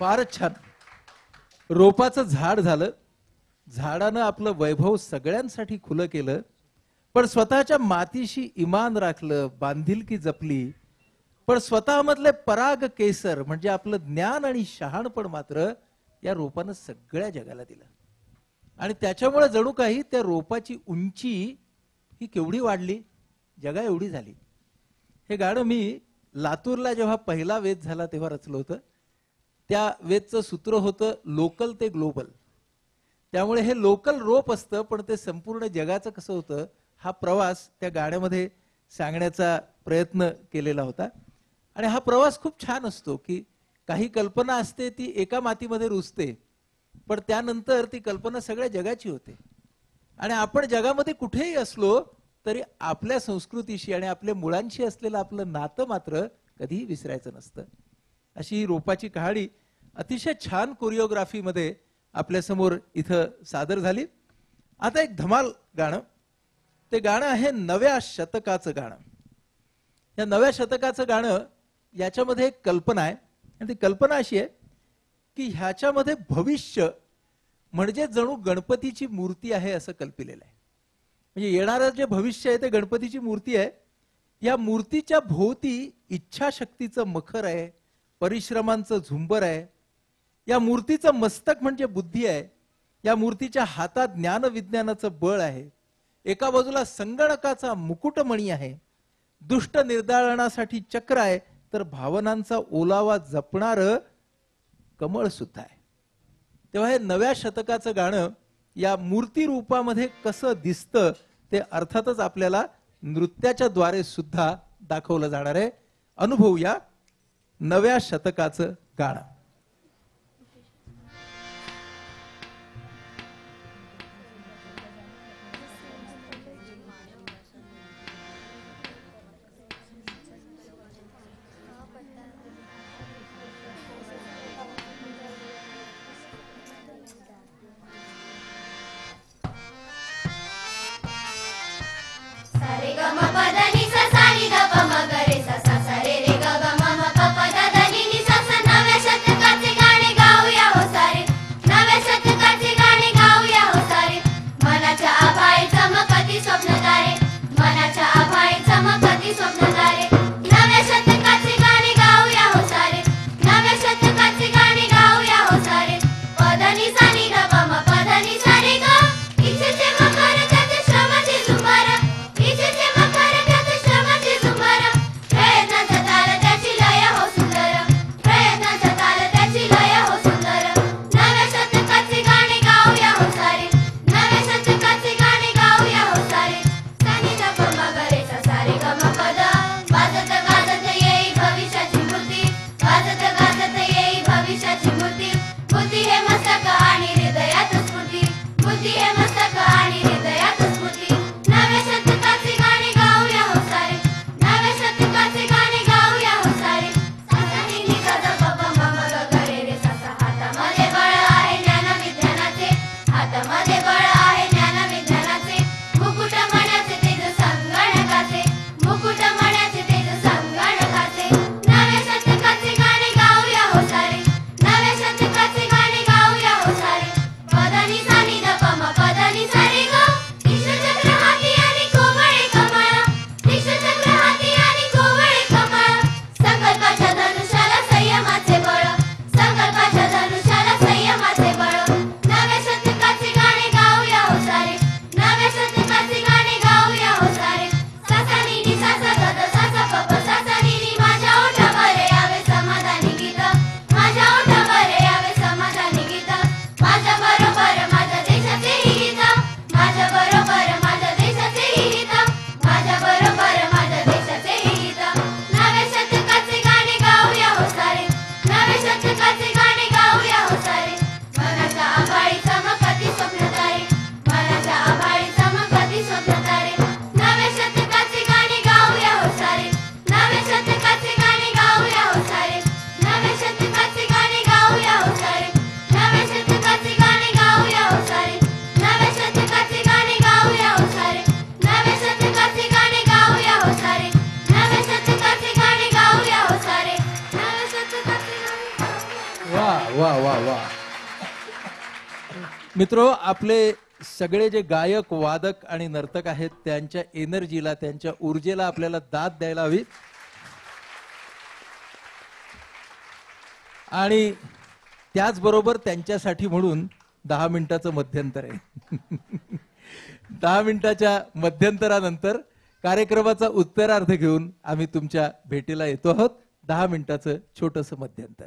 फारच छान. रोपाचं झाड झालं, झाडानं आपलं वैभव सगळ्यांसाठी खुलं केलं, पण स्वतःच्या मातीशी इमान राखलं, बांधिलकी जपली, पण स्वतःमधले पराग केसर म्हणजे आपलं ज्ञान आणि शहाणपण मात्र या रोपानं सगळ्या जगाला दिलं. आणि त्याच्यामुळे जणू काही त्या रोपाची उंची ही केवढी वाढली, जगा एवढी झाली. हे गाणं मी लातूरला जेव्हा पहिला वेध झाला तेव्हा रचलं होतं. त्या वेधचं सूत्र होतं लोकल ते ग्लोबल. त्यामुळे हे लोकल रोप असतं, पण ते संपूर्ण जगाचं कसं होतं हा प्रवास त्या गाण्यामध्ये सांगण्याचा प्रयत्न केलेला होता. आणि हा प्रवास खूप छान असतो की काही कल्पना असते ती एका मातीमध्ये रुजते, पण त्यानंतर ती कल्पना सगळ्या जगाची होते. आणि आपण जगामध्ये कुठेही असलो तरी आपल्या संस्कृतीशी आणि आपल्या मुळांशी असलेलं आपलं नातं मात्र कधीही विसरायचं नसतं. अशी ही रोपाची कहाणी अतिशय छान कोरिओग्राफीमध्ये आपल्यासमोर इथं सादर झाली. आता एक धमाल गाणं, ते गाणं आहे नव्या शतकाचं गाणं. या नव्या शतकाचं गाणं याच्यामध्ये एक कल्पना आहे, आणि ती कल्पना अशी आहे की ह्याच्यामध्ये भविष्य म्हणजे जणू गणपतीची मूर्ती आहे असं कल्पिलेलं आहे. म्हणजे येणारं जे भविष्य आहे ते गणपतीची मूर्ती आहे. या मूर्तीच्या भोवती इच्छाशक्तीचं मखर आहे, परिश्रमांचं झुंबर आहे. या मूर्तीचं मस्तक म्हणजे बुद्धी आहे. या मूर्तीच्या हातात ज्ञानविज्ञानाचं बळ आहे. एका बाजूला संगणकाचा मुकुटमणी आहे, दुष्ट निर्दाळनासाठी चक्र आहे, तर भावनांचा ओलावा जपणारं कमळ सुद्धा आहे. तेव्हा हे नव्या शतकाचं गाणं या मूर्ती रूपामध्ये कसं दिसतं ते अर्थातच आपल्याला नृत्याच्या द्वारे सुद्धा दाखवलं जाणार आहे. अनुभवूया नव्या शतकाचं गाणं. नव्या शतकाचं वा वा वा. मित्रो, आपले सगळे जे गायक, वादक आणि नर्तक आहेत त्यांच्या एनर्जीला, त्यांच्या ऊर्जेला आपल्याला दाद द्यायला हवी. आणि त्याचबरोबर त्यांच्यासाठी म्हणून 10 मिनिटाचं मध्यंतर आहे. 10 मिनिटाच्या मध्यंतरानंतर कार्यक्रमाचा उत्तरार्ध घेऊन आम्ही तुमच्या भेटीला येतो आहोत. 10 मिनिटाचं छोटंसं मध्यंतर.